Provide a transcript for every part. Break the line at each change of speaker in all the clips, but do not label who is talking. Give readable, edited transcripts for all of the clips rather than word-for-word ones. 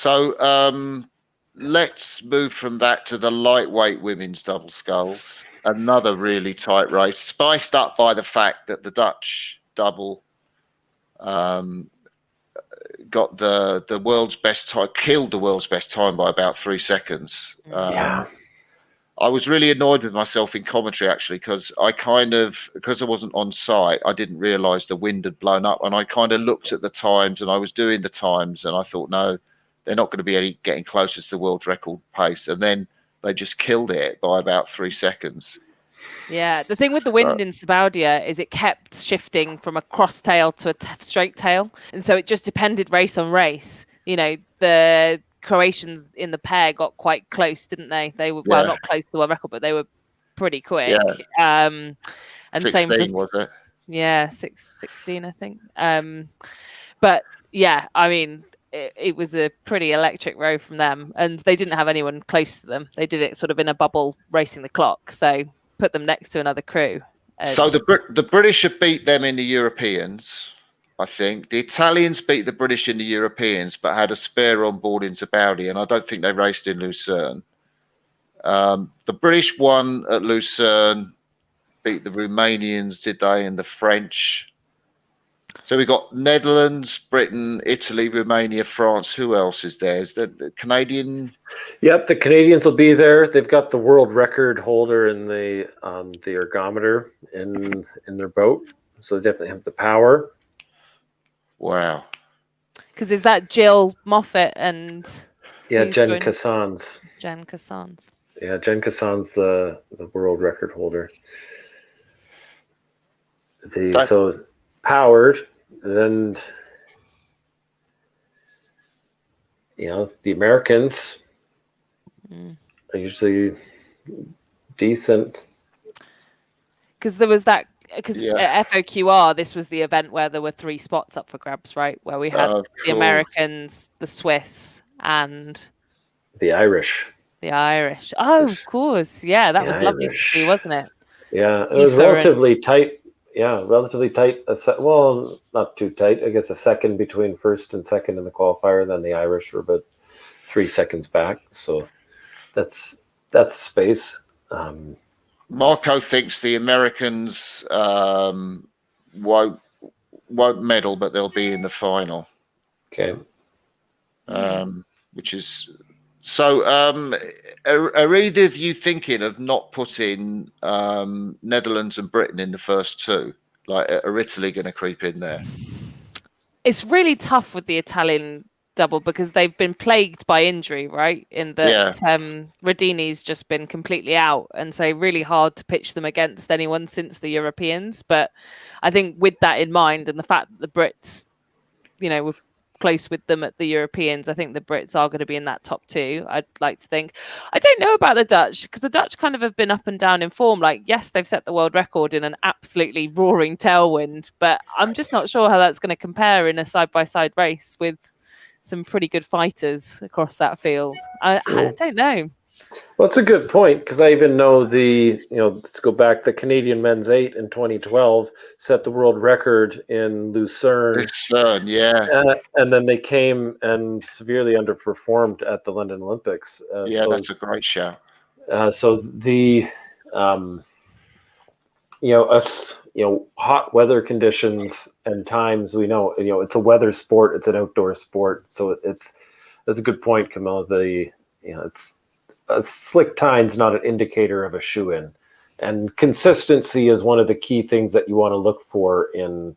So let's move from that to the lightweight women's double sculls. Another really tight race, spiced up by the fact that the Dutch double got the world's best time, killed the world's best time by about 3 seconds. I was really annoyed with myself in commentary, actually, because because I wasn't on site, I didn't realise the wind had blown up, and I kind of looked at the times, and I was doing the times, and I thought, no, they're not going to be getting closer to the world record pace, and then they just killed it by about 3 seconds.
Yeah, the thing with the wind in Sabaudia is it kept shifting from a cross tail to a straight tail, and so it just depended race on race. You know, the Croatians in the pair got quite close, didn't they? They were not close to the world record, but they were pretty quick.
Yeah.
And
16,
same
was it?
Yeah, 16, I think. But yeah, I mean, it was a pretty electric row from them, and they didn't have anyone close to them. They did it sort of in a bubble, racing the clock. So put them next to another crew.
So the British have beat them in the Europeans. I think the Italians beat the British in the Europeans, but had a spare on board in Zabaudia, and I don't think they raced in Lucerne. The British won at Lucerne, beat the Romanians, did they, and the French. So we got Netherlands, Britain, Italy, Romania, France. Who else is there? Is the Canadian?
Yep, the Canadians will be there. They've got the world record holder in the ergometer in their boat, so they definitely have the power.
Wow.
Because is that Jill Moffat and
Jen Cassans.
Jen Cassans.
Yeah, Jen Cassans, the world record holder. So powered, and then the Americans are usually decent.
Because there was that. Because at FOQR, this was the event where there were 3 spots up for grabs, right? Where we had the Americans, the Swiss, and
the Irish.
The Irish. Oh, of course. Yeah, that was lovely to see, wasn't it?
Yeah, it was relatively tight. Yeah, relatively tight. Well, not too tight. I guess a second between first and second in the qualifier. Then the Irish were about 3 seconds back. So that's space.
Marco thinks the Americans won't medal, but they'll be in the final.
Okay.
Which is so. Are either of you thinking of not putting Netherlands and Britain in the first 2? Like, are Italy going to creep in there?
It's really tough with the Italian double because they've been plagued by injury, right? In that Radini's just been completely out, and so really hard to pitch them against anyone since the Europeans. But I think with that in mind, and the fact that the Brits, were close with them at the Europeans, I think the Brits are going to be in that top 2. I'd like to think. I don't know about the Dutch, because the Dutch kind of have been up and down in form. Like, yes, they've set the world record in an absolutely roaring tailwind, but I'm just not sure how that's going to compare in a side-by-side race with some pretty good fighters across that field. I don't know.
Well, it's a good point, because I even know let's go back, the Canadian men's 8 in 2012 set the world record in Lucerne. And then they came and severely underperformed at the London Olympics.
That's a great shout.
So the hot weather conditions and times, we know, it's a weather sport, it's an outdoor sport. So that's a good point, Camilla. It's a slick time's not an indicator of a shoe-in, and consistency is one of the key things that you want to look for in,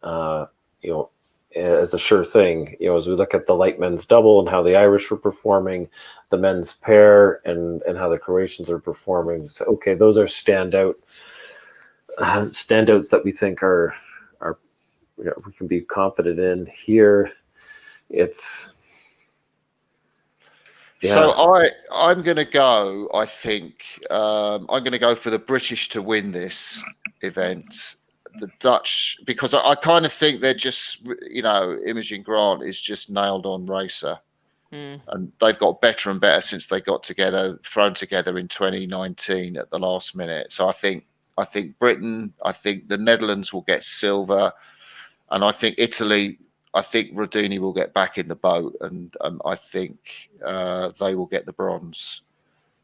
as a sure thing. As we look at the light men's double and how the Irish were performing, the men's pair, and how the Croatians are performing. So, okay, those are standouts that we think are we can be confident in. Here, it's. Yeah.
So I'm going to go. I think I'm going to go for the British to win this event. The Dutch, because I kind of think they're just, Imogen Grant is just nailed on racer, and they've got better and better since they got thrown together in 2019 at the last minute. So I think Britain, I think the Netherlands will get silver, and I think Italy I think Rodini will get back in the boat, and I think they will get the bronze.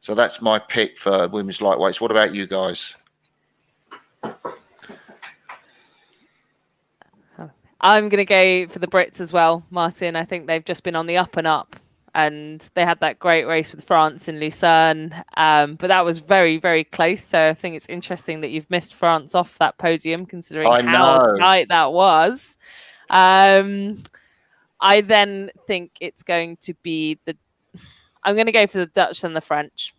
So that's my pick for women's lightweights. What about you guys?
I'm going to go for the Brits as well, Martin. I think they've just been on the up and up, and they had that great race with France in Lucerne. But that was very, very close. So I think it's interesting that you've missed France off that podium, considering how tight that was. I then think it's going to be I'm going to go for the Dutch and the French.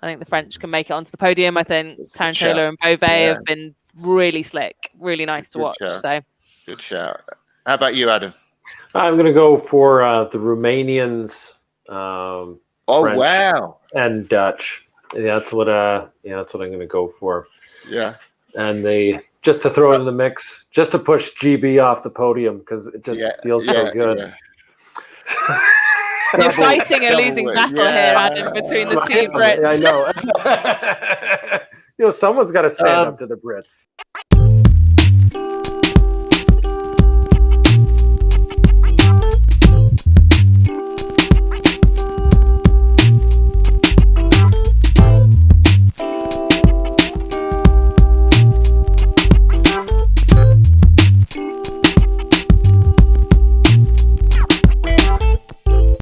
I think the French can make it onto the podium. I think Tarantola and Beauvais have been really slick, really nice to watch. So.
Good shout. How about you, Adam?
I'm going to go for the Romanians. French
wow!
And Dutch. That's what I'm going to go for.
Yeah.
And they just to throw it in the mix, just to push GB off the podium because it just feels so good.
Yeah.
You're fighting a losing battle here, Adam, between the two Brits.
I know. Someone's got to stand up to the Brits.